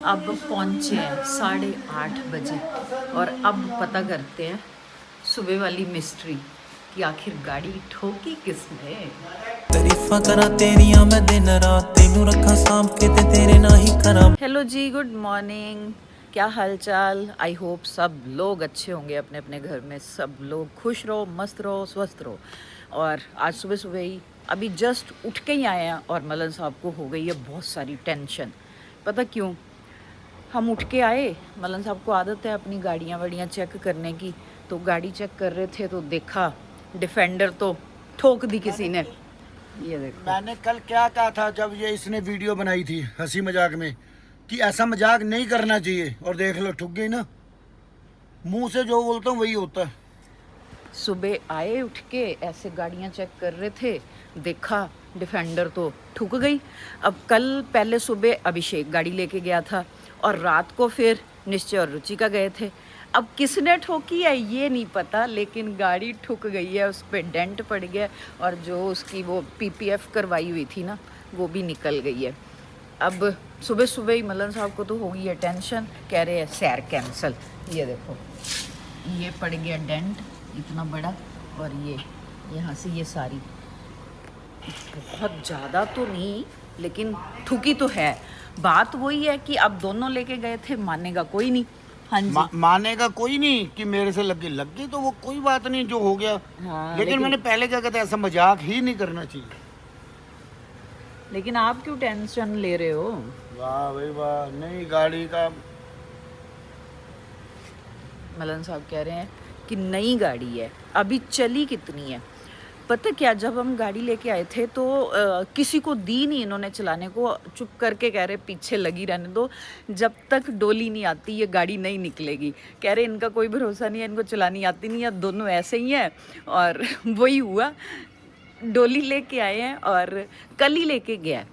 अब पहुंचे हैं 8:30 बजे और अब पता करते हैं सुबह वाली मिस्ट्री कि आखिर गाड़ी ठोकी किसने। तारीफां करा तेरियां मैं दिन रात तेनू रखा सांभ के ते तेरे ना ही करा। हेलो जी, गुड मॉर्निंग, क्या हाल चाल। आई होप सब लोग अच्छे होंगे, अपने अपने घर में सब लोग खुश रहो, मस्त रहो, स्वस्थ रहो। और आज सुबह सुबह ही अभी जस्ट उठ के ही आए हैं और मलन साहब को हो गई है बहुत सारी टेंशन। पता क्यों? हम उठ के आए, मलन साहब को आदत है अपनी गाड़ियाँ वाड़ियाँ चेक करने की, तो गाड़ी चेक कर रहे थे तो देखा डिफेंडर तो ठोक दी किसी ने। ये देखो, मैंने कल क्या कहा था जब ये इसने वीडियो बनाई थी हंसी मजाक में कि ऐसा मजाक नहीं करना चाहिए, और देख लो ठुक गई ना। मुंह से जो बोलता हूँ वही होता है। सुबह आए उठ के ऐसे गाड़ियाँ चेक कर रहे थे, देखा डिफेंडर तो ठुक गई। अब कल पहले सुबह अभिषेक गाड़ी लेके गया था और रात को फिर निश्चय और रुचिका गए थे। अब किसने ठोकी है ये नहीं पता, लेकिन गाड़ी ठुक गई है, उस पर डेंट पड़ गया और जो उसकी वो पीपीएफ करवाई हुई थी ना वो भी निकल गई है। अब सुबह सुबह ही मलन साहब को तो हो गई है टेंशन, कह रहे हैं सैर कैंसिल। ये देखो, ये पड़ गया डेंट इतना बड़ा, और ये यहाँ से ये सारी, बहुत ज़्यादा तो नहीं लेकिन ठुकी तो है। बात वही है कि अब दोनों लेके गए थे, मानेगा कोई नहीं। हाँ जी, मानेगा कोई नहीं कि मेरे से लग गई तो वो कोई बात नहीं जो हो गया। हाँ, लेकिन मैंने पहले क्या कहता, ऐसा मजाक ही नहीं करना चाहिए। लेकिन आप क्यों टेंशन ले रहे हो? वाह भाई वाह, नई गाड़ी का। मलन साहब कह रहे हैं कि नई गाड़ी है, अभी चली कितनी है पता क्या? जब हम गाड़ी लेके आए थे तो किसी को दी नहीं इन्होंने चलाने को, चुप करके कह रहे पीछे लगी रहने दो, जब तक डोली नहीं आती ये गाड़ी नहीं निकलेगी। कह रहे इनका कोई भरोसा नहीं है, इनको चलानी आती नहीं है, दोनों ऐसे ही हैं। और वही हुआ, डोली लेके आए हैं और कल ही लेके गया है,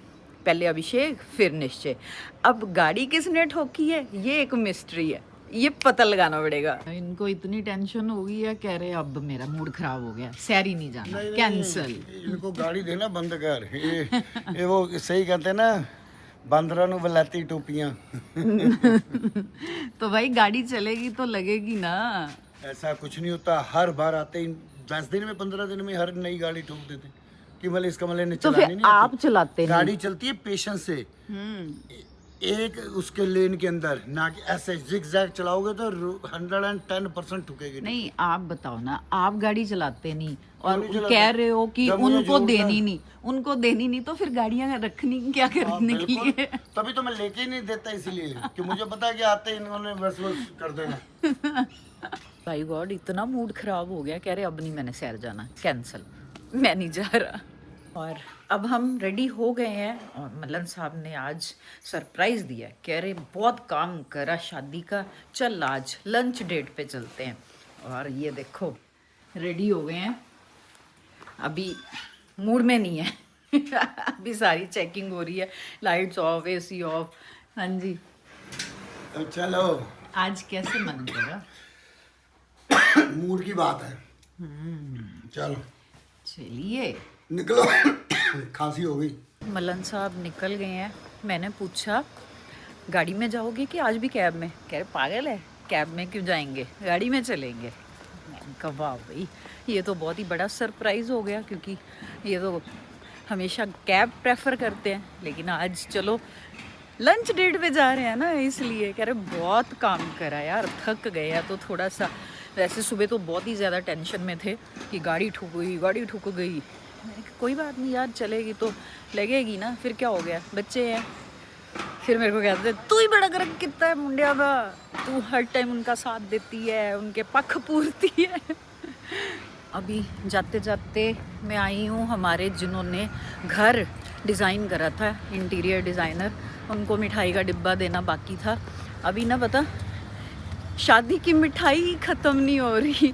पहले अभिषेक फिर निश्चय। अब गाड़ी किसने ठोकी है ये एक मिस्ट्री है, ये पता लगाना पड़ेगा। इनको इतनी टेंशन हो गई है, कह रहे अब मेरा मूड खराब हो गया, सैर ही नहीं जाना, कैंसिल। इनको गाड़ी देना बंद कर। ये वो सही कहते हैं ना, बंदरों ਨੂੰ बलाती टोपियां। तो भाई गाड़ी चलेगी तो लगेगी ना। ऐसा कुछ नहीं होता, हर बार आते ही 10 दिन में 15 दिन में हर नई गाड़ी ठोक देते कि मतलब इसका मतलब ने तो चलानी फिर नहीं आप आती। चलाते गाड़ी नहीं? चलती है पेशेंस से, एक उसके लेन के अंदर, ना कि ऐसे जिग-जैग चलाओगे तो 110% ठुकेगी। नहीं, आप बताओ ना, आप गाड़ी चलाते नहीं और नहीं चलाता। कह रहे हो कि जब मुझे उनको जोड़ना- देनी नहीं, उनको देनी नहीं, तो फिर गाड़ियां रखनी क्या करने के बिल्कुल। लिए? तभी तो मैं लेके ही नहीं देता, इसीलिए कि मुझे पता है कि आते ही इन्होंने बस कर देना। भाई गॉड, इतना मूड खराब हो गया, कह रहे अब नहीं मैंने सैर जाना, कैंसिल, मैं नहीं जा रहा। और अब हम रेडी हो गए हैं और मलन साहब ने आज सरप्राइज़ दिया, कह रहे बहुत काम करा शादी का, चल आज लंच डेट पे चलते हैं। और ये देखो रेडी हो गए हैं, अभी मूड में नहीं है। अभी सारी चेकिंग हो रही है, लाइट्स ऑफ, एसी ऑफ। हाँ जी, तो चलो, आज कैसे मन करा? मूड की बात है। चलो चलिए, निकलो। खांसी हो गई। मलन साहब निकल गए हैं। मैंने पूछा गाड़ी में जाओगे कि आज भी कैब में? कह रहे पागल है, कैब में क्यों जाएंगे, गाड़ी में चलेंगे। मैंने कहा वाह भाई, ये तो बहुत ही बड़ा सरप्राइज़ हो गया, क्योंकि ये तो हमेशा कैब प्रेफर करते हैं, लेकिन आज चलो लंच डेट पे जा रहे हैं ना, इसलिए। कह रहे बहुत काम करा यार, थक गए हैं। तो थोड़ा सा, वैसे सुबह तो बहुत ही ज़्यादा टेंशन में थे कि गाड़ी ठुक गई, गाड़ी ठुक गई। मैंने कहा कोई बात नहीं यार, चलेगी तो लगेगी ना, फिर क्या हो गया, बच्चे हैं। फिर मेरे को कहते तू ही बड़ा गरक कितना है मुंडिया का, तू हर टाइम उनका साथ देती है, उनके पक्ष पूरती है। अभी जाते जाते मैं आई हूँ हमारे, जिन्होंने घर डिज़ाइन करा था, इंटीरियर डिज़ाइनर, उनको मिठाई का डिब्बा देना बाकी था। अभी ना पता, शादी की मिठाई ख़त्म नहीं हो रही,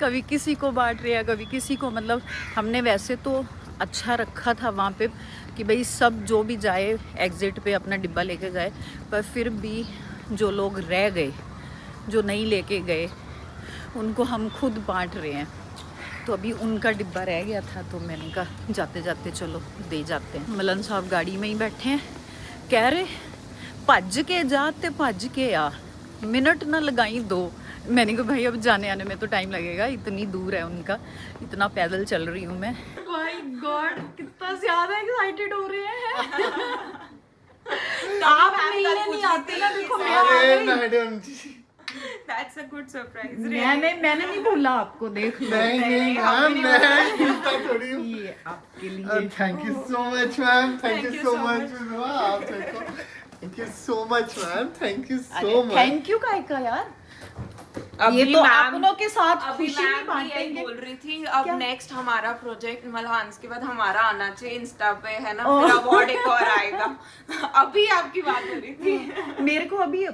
कभी किसी को बांट रहे हैं, कभी किसी को। मतलब हमने वैसे तो अच्छा रखा था वहाँ पे कि भाई सब जो भी जाए एग्ज़िट पे अपना डिब्बा लेके जाए, पर फिर भी जो लोग रह गए, जो नहीं लेके गए, उनको हम खुद बांट रहे हैं। तो अभी उनका डिब्बा रह गया था, तो मैंने कहा जाते जाते चलो दे जाते हैं। मलन साहब गाड़ी में ही बैठे हैं, कह रहे भज के जा ते भज के आ, मिनट ना लगाई 2। मैंने कहा भाई अब जाने आने में तो टाइम लगेगा, इतनी दूर है उनका, इतना पैदल चल रही हूँ मैं। माय गॉड कितना ज्यादा एक्साइटेड हो रहे हैं। आप मिलने नहीं आते ना, देखो मैं आ गई। Madam ji That's a good surprise. मैंने नहीं भूला आपको, देख लो। नहीं मैम, मैं भूलता थोड़ी हूँ। ये आपके लिए। Thank you so much ma'am, thank you so much. आप देखो, thank you so much ma'am, thank you so much. Thank you का यार, अभी ये तो मैम- अपनों के साथ अभी खुशी नहीं मैम भी यही बांटेंगे। बोल रही थी, अब क्या? नेक्स्ट हमारा प्रोजेक्ट मल्हान्स के बाद हमारा आना चाहिए इंस्टा पे, है ना, फिर अवार्ड एक और आएगा। अभी आपकी बात हो रही थी। मेरे को अभी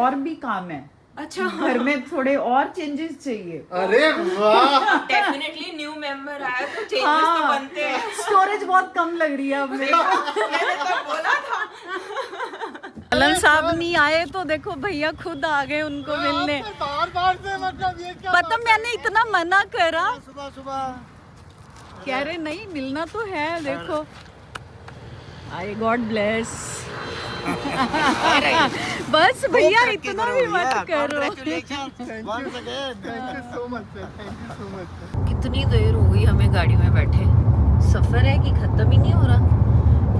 और भी काम है, अच्छा, घर में थोड़े और चेंजेस चाहिए। अरे वाह, डेफिनेटली न्यू मेंबर आया तो चेंजेस तो बनते हैं। स्टोरेज बहुत कम लग रही है अब मेरे को। मैंने तो बोला था। मलन साहब नहीं आए तो देखो भैया खुद आ गए उनको मिलने। बार से मतलब ये क्या पता मैंने इतना मना करा, सुबह सुबह कह रहे नहीं मिलना तो है, देखो। आई गॉड ब्लेस। बस भैया इतना भी मत करो। Thank you so much sir, thank you so much. कितनी देर हो गई हमें गाड़ी में बैठे, सफर है कि खत्म ही नहीं हो रहा।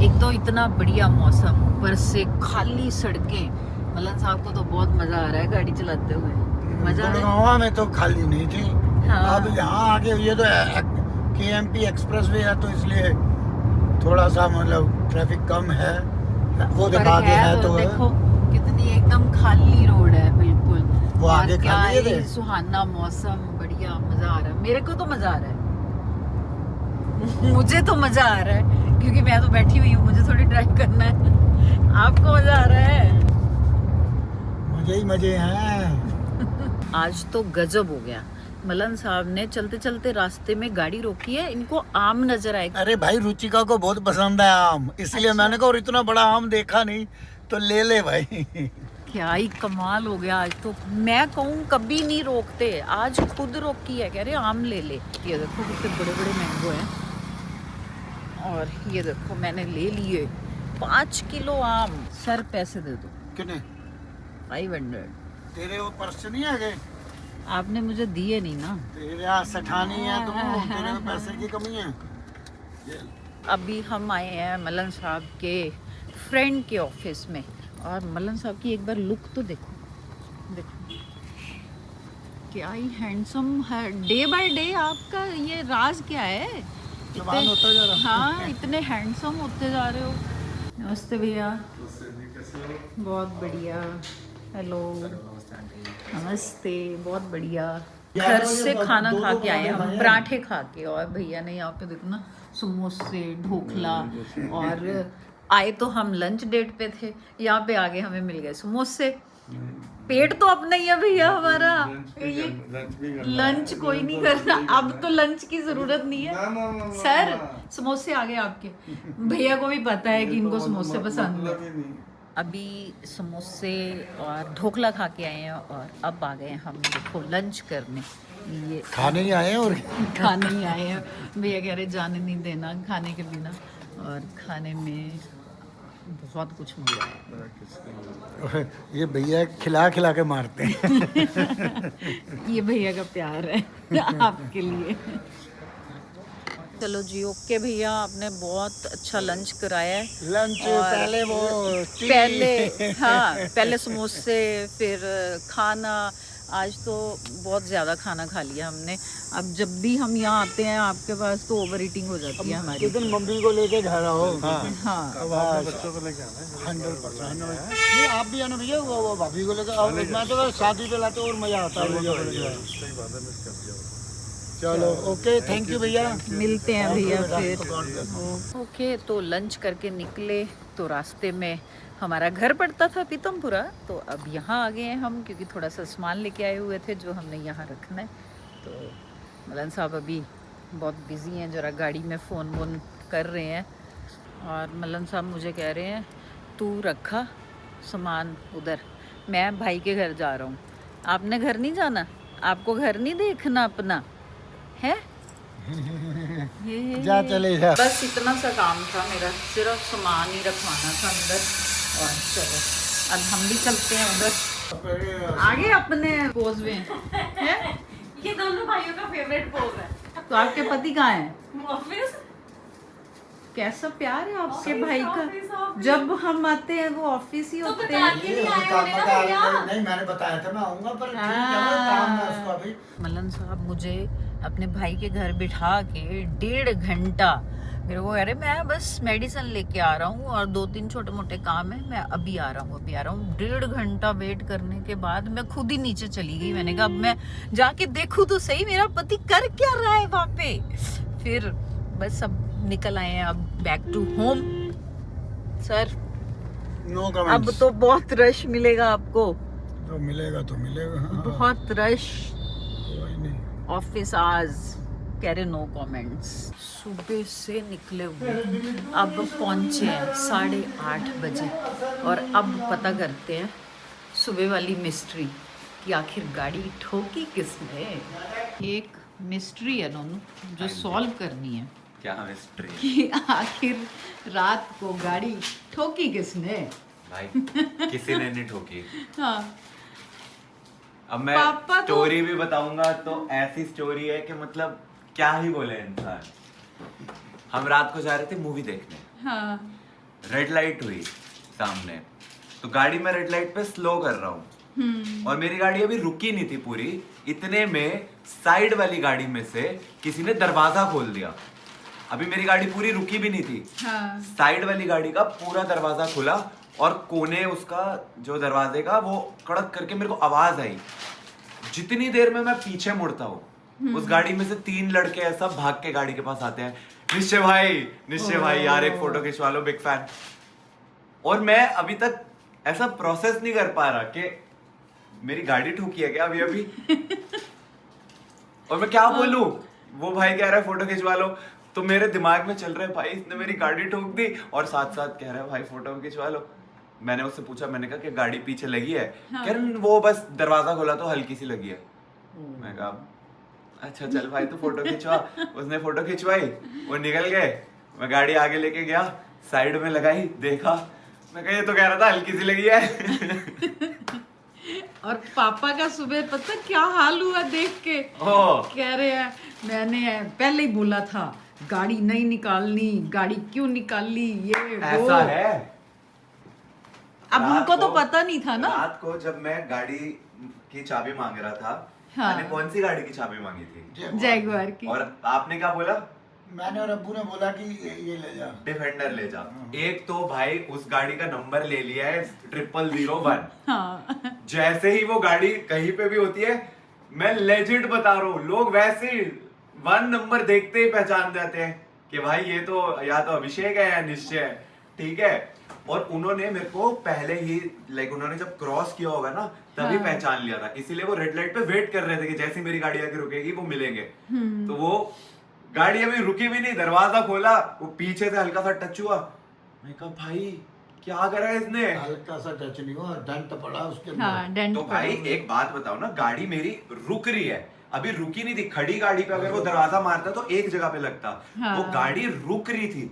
एक तो इतना बढ़िया मौसम, ऊपर से खाली सड़कें। मलन साहब को तो बहुत मजा आ रहा है गाड़ी चलाते हुए, मजा आ रहा है। गुड़गांव में तो खाली नहीं थी। हाँ। अब यहाँ आके ये तो KMP एक्सप्रेस वे है, तो इसलिए थोड़ा सा मतलब ट्रैफिक कम है। वो पर देखा आगे है तो देखो कितनी एकदम खाली रोड है बिल्कुल। वो और आगे क्या खाली है ही देख। सुहाना मौसम, बढ़िया मजा आ रहा है। मेरे को तो मजा आ रहा है। मुझे तो मजा आ रहा है क्योंकि मैं तो बैठी हुई हूँ, मुझे थोड़ी ड्राइव करना है। आपको मजा आ रहा है? मजे ही मजे हैं। आज तो गजब हो गया। मलन साहब ने चलते चलते रास्ते में गाड़ी रोकी है, इनको आम नजर आए। अरे भाई रुचिका को बहुत पसंद है आम, इसलिए मैंने कहा और इतना बड़ा आम देखा नहीं तो ले ले भाई। क्या ही कमाल हो गया आज तो। मैं कहूँ कभी नहीं रोकते, आज खुद रोकी है, कह रहे आम ले ले। ये देखो कितने बड़े बड़े मैंगो हैं, और ये देखो मैंने ले लिए 5 किलो आम। सर पैसे दे दो। कितने 500। तेरे वो पर्स नहीं है गए? आपने मुझे दिए नहीं ना। तेरे यहाँ सठानी है तो तेरे में पैसे की कमी है। अभी हम आए हैं मलन साहब के फ्रेंड के ऑफिस में, और मलन साहब की एक बार लुक तो देखो, देखो क्या ही हैंडसम है। डे बाय डे आपका ये राज क्या है? जवान होता जा रहा। हाँ इतने हैंडसम होते जा रहे हो। नमस्ते भैया। बहुत बढ़िया। हेलो नमस्ते, बहुत बढ़िया। घर से खाना खा के आए हम, पराठे खा के, और भैया ने यहाँ पे देखो ना समोसे ढोकला, और आए तो हम लंच डेट पे थे, यहाँ पे आगे हमें मिल गए समोसे। पेट तो अपना ही है भैया हमारा, ये लंच कोई नहीं करना, अब तो लंच की जरूरत नहीं है। सर समोसे आ गए आपके, भैया को भी पता है कि इनको समोसे पसंद है। अभी समोसे और ढोकला खा के आए हैं, और अब आ गए हम देखो लंच करने। ये खाने ही आए हैं और खाने ही आए हैं। भैया कह रहे जाने नहीं देना खाने के बिना, और खाने में बहुत कुछ मिल रहा है। ये भैया खिला खिला के मारते हैं। ये भैया का प्यार है आपके लिए। चलो जी ओके भैया, आपने बहुत अच्छा लंच कराया है। लंच और पहले वो टी। पहले समोसे, फिर खाना। आज तो बहुत ज़्यादा खाना खा लिया हमने। अब जब भी हम यहाँ आते हैं आपके पास तो ओवर ईटिंग हो जाती है हमारी। जिस दिन मम्मी को लेके घर आओ। हाँ बच्चों को लेके आना 100%। नहीं आप भी आना भैया, वो भाभी को लेकर आओ। मैं तो शादी पे लाते और मजा आता है भैया को लेकर। सही बात है, मिस कर दिया। चलो ओके, थैंक यू भैया। मिलते हैं भैया फिर। ओके तो लंच करके निकले तो रास्ते में हमारा घर पड़ता था पीतमपुरा, तो अब यहाँ आ गए हैं हम क्योंकि थोड़ा सा सामान लेके आए हुए थे जो हमने यहाँ रखना है। तो मलन साहब अभी बहुत बिजी हैं, ज़रा गाड़ी में फ़ोन वोन कर रहे हैं, और मलन साहब मुझे कह रहे हैं तू रखा सामान उधर, मैं भाई के घर जा रहा हूँ। आपने घर नहीं जाना? आपको घर नहीं देखना अपना है? जा चले जा। बस इतना सा काम था मेरा, सिर्फ सामान ही रखवाना था अंदर। और चलो अब हम भी चलते हैं उधर आगे अपने पोज में है। ये दोनों भाइयों का फेवरेट पोज है। तो आपके पति कहाँ हैं? ऑफिस कैसा प्यार है आपके ऑफिस, भाई ऑफिस, का। ऑफिस। जब हम आते हैं वो ऑफिस ही तो होते बता हैं। के नहीं आए होंगे ना भैया। नहीं मैंने बताया था मैं आऊंगा पर ठीक है काम है उसका अभी। मलन साहब मुझे अपने भाई के घर बिठा के 1.5 घंटा मेरे को, अरे मैं बस मेडिसिन लेके आ रहा हूँ और 2-3 छोटे मोटे काम है, मैं अभी आ रहा हूँ 1.5 घंटा वेट करने के बाद मैं खुद ही नीचे चली गई। मैंने कहा अब मैं जाके देखूँ तो सही मेरा पति कर क्या रहा है वहाँ पे। फिर बस अब निकल आए हैं, अब back to home. Sir no अब कमेंट्स। तो बहुत रश मिलेगा आपको, तो मिलेगा हाँ। बहुत रश। कोई नहीं। ऑफिस आज कह रहे नो कमेंट्स। सुबह से निकले हुए अब पहुंचे हैं 8:30 बजे और अब पता करते हैं सुबह वाली मिस्ट्री कि आखिर गाड़ी ठोकी किसने। एक मिस्ट्री है दोनों जो सॉल्व करनी है क्या मिस्ट्री कि आखिर रात को गाड़ी ठोकी किसने। भाई? किसी ने नहीं ठोकी। हाँ अब मैं पापा तो- स्टोरी भी बताऊंगा तो ऐसी स्टोरी है कि मतलब क्या ही बोले इंसान। हम रात को जा रहे थे मूवी देखने, हाँ रेड लाइट हुई सामने, तो गाड़ी में रेड लाइट पे स्लो कर रहा हूँ और मेरी गाड़ी अभी रुकी नहीं थी पूरी, इतने में साइड वाली गाड़ी में से किसी ने दरवाजा खोल दिया। अभी मेरी गाड़ी पूरी रुकी भी नहीं थी, हाँ साइड वाली गाड़ी का पूरा दरवाजा खुला और कोने उसका जो दरवाजे का वो कड़क करके मेरे को आवाज आई। जितनी देर में मैं पीछे मुड़ता हूँ उस गाड़ी में से 3 लड़के ऐसा भाग के गाड़ी के पास आते हैं, निश्चय भाई यार एक फोटो खिंचवा लो, बिग फैन। और मैं अभी तक ऐसा प्रोसेस नहीं कर पा रहा कि मेरी गाड़ी ठोकी है क्या अभी अभी। और मैं क्या बोलूं, वो भाई कह रहा है फोटो खिंचवा लो, तो मेरे दिमाग में चल रहा है भाई इसने मेरी गाड़ी ठोक दी और साथ साथ कह रहा है भाई फोटो खिंचवा लो। मैंने उससे पूछा, मैंने कहा कि गाड़ी पीछे लगी है? कह रहा वो बस दरवाजा खोला तो हल्की सी लगी है। मैं कहा अच्छा चल भाई तू फोटो खिंचवा। उसने फोटो खिंचवाई, वो निकल गए, मैं गाड़ी आगे लेके गया, साइड में लगाई, देखा, मैं कहा ये तो कह रहा था हल्की सी लगी है। और पापा का सुबह पता क्या हाल हुआ देख के। ओ कह रहे हैं मैंने पहले ही बोला था गाड़ी नहीं निकालनी, गाड़ी क्यों निकाली, ये वो। ऐसा है। अब रात उनको तो को- पता नहीं था ना। रात को जब मैं गाड़ी की चाबी मांग रहा था, हाँ। मैंने कौन सी गाड़ी की चाबी मांगी थी जैगुआर की। और आपने क्या बोला? मैंने और अब्बू ने बोला कि ये ले जा। डिफेंडर ले जा। एक तो भाई उस गाड़ी का नंबर ले लिया है 0001। हाँ जैसे ही वो गाड़ी कहीं पे भी होती है, मैं लेजिट बता रहा हूँ, लोग वैसे ही 1 नंबर देखते ही पहचान जाते हैं कि भाई ये तो या तो अभिषेक है या निश्चय है, ठीक है। और उन्होंने मेरे को पहले ही उन्होंने जब क्रॉस किया होगा ना तभी हाँ। पहचान लिया था, इसीलिए वो रेड लाइट पे वेट कर रहे थे कि जैसे मेरी गाड़ी आके रुकेगी वो मिलेंगे। तो वो गाड़ी अभी रुकी भी नहीं, दरवाजा खोला, वो पीछे से हल्का सा टच हुआ, मैं कहा भाई क्या करा है इसने। हल्का सा टच नहीं हुआ, दंत पड़ा उसके अंदर। हाँ डेंट तो भाई एक बात बताओ ना, गाड़ी मेरी रुक रही है, अभी रुकी नहीं थी। खड़ी गाड़ी पे अगर वो दरवाजा मारता तो एक जगह पे लगता, हाँ। वो गाड़ी रुक रही थी,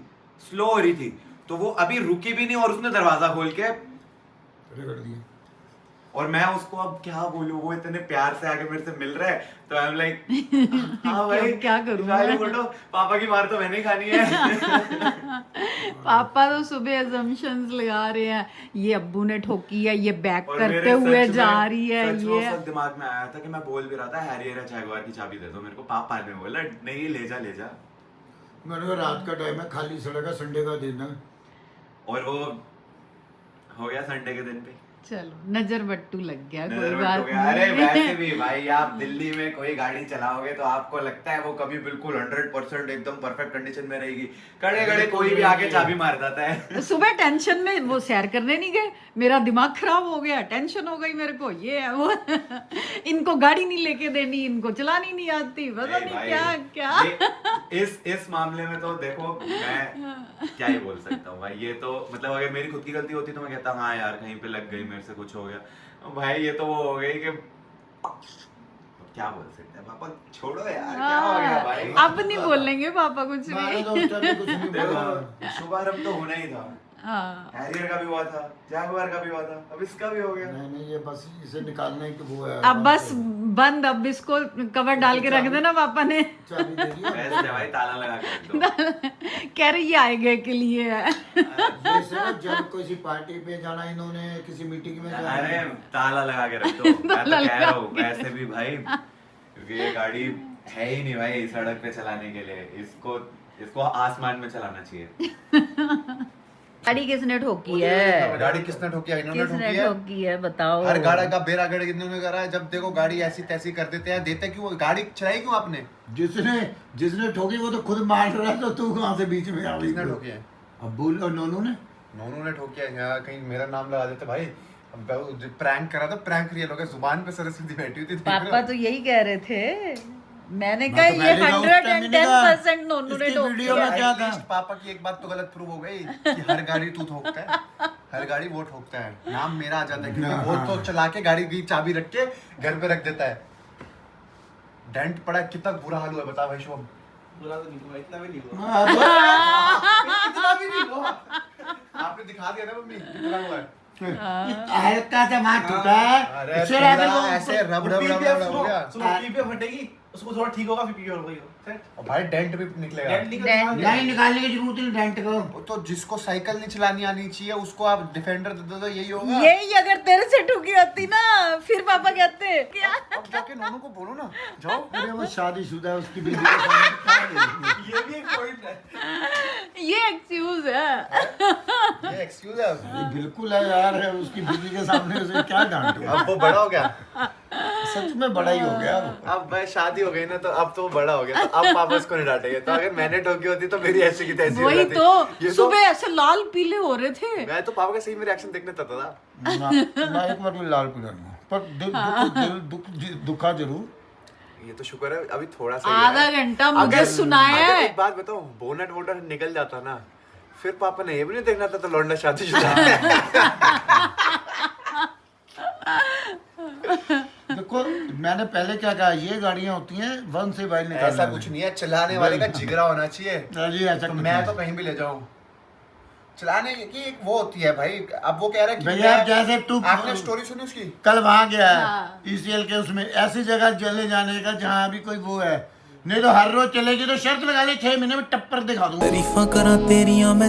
स्लो हो रही थी, तो वो अभी रुकी भी नहीं और उसने दरवाजा खोल के रगड़ दिया। और मैं उसको अब क्या बोलूं, वो इतने प्यार से आके मेरे से मिल रहा है तो आई एम लाइक हाँ भाई क्या करूं निकालो मैं? फोटो, पापा की मार तो मैंने ही खानी है। पापा तो सुबह assumptions लगा रहे हैं, ये अब्बू ने ठोकी है, ये बैक और करते मेरे हुए सच जा में- रही है सच में उस ये। वक्त दिमाग में आया था कि मैं बोल भी रहा था हैरियर या जैगुआर की चाबी दे दो मेरे को, पापा ने बोला नहीं ले जा। मैंने कहा रात का टाइम है, खाली सड़क है, संडे का दिन है। और वो हो गया संडे के दिन पे चलो नजर बट्टू लग गया, कोई नजर बात बट हो गया। अरे नहीं। वैसे भी भाई आप दिल्ली में कोई गाड़ी चलाओगे तो आपको लगता है वो कभी बिल्कुल 100% एकदम परफेक्ट कंडीशन में रहेगी, कड़े कड़े कोई भी आके चाबी मार जाता है। सुबह टेंशन में वो सैर करने नहीं गए, मेरा दिमाग खराब हो गया, टेंशन हो गई मेरे को, ये है वो। इनको गाड़ी नहीं लेके देनी, इनको चलानी नहीं आती, पता नहीं भाई, क्या क्या। इस मामले में तो देखो मैं क्या ही बोल सकता हूँ भाई। ये तो मतलब अगर मेरी खुद की गलती होती तो मैं कहता हाँ यार कहीं पे लग गई, मेरे से कुछ हो गया। भाई ये तो वो हो गई कि क्या बोल सकते हैं, पापा छोड़ो यार क्या हो गया भाई। अब नहीं बोलेंगे पापा कुछ मैंने नहीं। तो उस टाइम पे कुछ नहीं बोला। देखो शुभारंभ तो होना ही था। हाँ हैरियर का भी हुआ था, जैगुआर का भी हुआ था, अब इसका भी हो गया। नहीं ये बस इसे निकालने की वो है। अब बस बंद, अब इसको कवर डाल के रख देना पापा ने। चाबी दे दिया। वैसे भाई ताला लगा के रख दो। कह रही ये आएगा के लिए है। ये सिर्फ जब किसी पार्टी पे जाना, इन्होंने किसी मीटिंग में जाना। अरे ताला लगा के रख दो। मैं तो कह रहा हूँ वैसे भी भाई, क्योंकि ये गाड़ी है ही नहीं भाई सड़क पे चलाने के लिए, इसको आसमान में चलाना चाहिए। गाड़ी किसने ठोकी है? गाड़ी किसने ठोकी है? इन्होंने किसने ठोकी है। ठोकी है बताओ। हर गाड़ी का बेरागड़ इन्होंने करा है। जब देखो गाड़ी ऐसी तैसी कर देते हैं, देते क्यों? गाड़ी चलाई क्यों आपने? जिसने ठोकी वो तो खुद मार रहा है, तो तू कहाँ से बीच में आ गई? किसने ठोकी है? अब्बुल और नोनू ने। नोनू ने ठोकी है। यहाँ कहीं मेरा नाम लगा देते भाई। प्रैंक करा था, प्रैंक रियल हो गया। जुबान पे सरस्वती बैठी हुई थी, देख रहे हो? पापा तो यही कह रहे थे। मैंने मैं कहा तो ये पहले कहा, उस टाइम ही नहीं कहा। 110% नोनू ने इसकी ठोकी वीडियो है। में क्या था? At least पापा की एक बात तो गलत प्रूव हो गई कि हर गाड़ी तू ठोकता है, हर गाड़ी वो ठोकता है, नाम मेरा आ जाता है क्योंकि वो तो चला के गाड़ी की चाबी रख के घर पे रख देता है। डेंट पड़ा है, कितना बुरा हाल हुआ है बता भाई शुभम। बुरा तो नहीं हुआ, इतना भी नहीं हुआ। इतना भी नहीं हुआ। आपने दिखा दिया ना मम्मी कितना हुआ है। हल्का सा मार टूटा है। अरे इससे रहते पूरा वो- ऐसे रब रब रब रब हो गया। फटेगी, उसको थोड़ा ठीक होगा, फिर पीपी हो गई। और भाई डेंट भी निकलेगा। नहीं निकालने की जरूरत नहीं डेंट को। वो तो जिसको साइकिल नहीं चलानी आनी चाहिए उसको आप डिफेंडर दे दो तो यही होगा। यही अगर तेरे से ठुकी होती ना, फिर पापा कहते क्या? अब जाके नोनू को बोलो ना, जाओ। अरे वो शादीशुदा है, उसकी बीवी के सामने क्या बोलेगी? ये भी एक पॉइंट है। ये एक्सक्यूज है। ये एक्सक्यूज है उसमें। ये बिल्कुल है यार, है उसकी बीवी के सामने उसे क्या डांटे? अब वो बड़ा हो गया। सच में बड़ा ही हो गया वो। अब भाई शादी हो गई ना, तो अब तो वो बड़ा हो गया, तो अब पापा उसको नहीं डांटेंगे। तो अगर मैंने ठोकी होती तो मेरी ऐसी की तैसी हो वही जाती। तो ये सुबह ऐसे लाल पीले हो रहे थे। मैं तो पापा का सही में रिएक्शन देखने तक था। ना एक बार भी लाल पीला नहीं, पर दुखा जरूर। ये तो शुक्र है अभी थोड़ा सा ही आधा है। घंटा मुझे अगर सुनाया है। एक बात बताऊं, बोनट वोनट निकल जाता ना, फिर पापा ने ये भी नहीं देखना था तो लौंडा शादीशुदा। देखो मैंने पहले क्या कहा, ये गाड़ियां होती हैं वन से बाइल निकालने ऐसा कुछ नहीं है, चलाने वाले का जिगरा होना चाहिए। जी ऐसा तो कुछ मैं नहीं। तो कहीं भी ले जाऊं, चलाने की एक वो होती है भाई। अब वो कह रहा है कि भैया जैसे तू आपने स्टोरी सुनी उसकी? कल वहां गया है हाँ। ECL के उसमें, ऐसी जगह चले जाने का जहाँ अभी कोई वो है, नहीं तो हर रोज चलेगी तो शर्त लगा ले 6 महीने में टप्पर दिखा दूंगा। तारीफां करा तेरियां मैं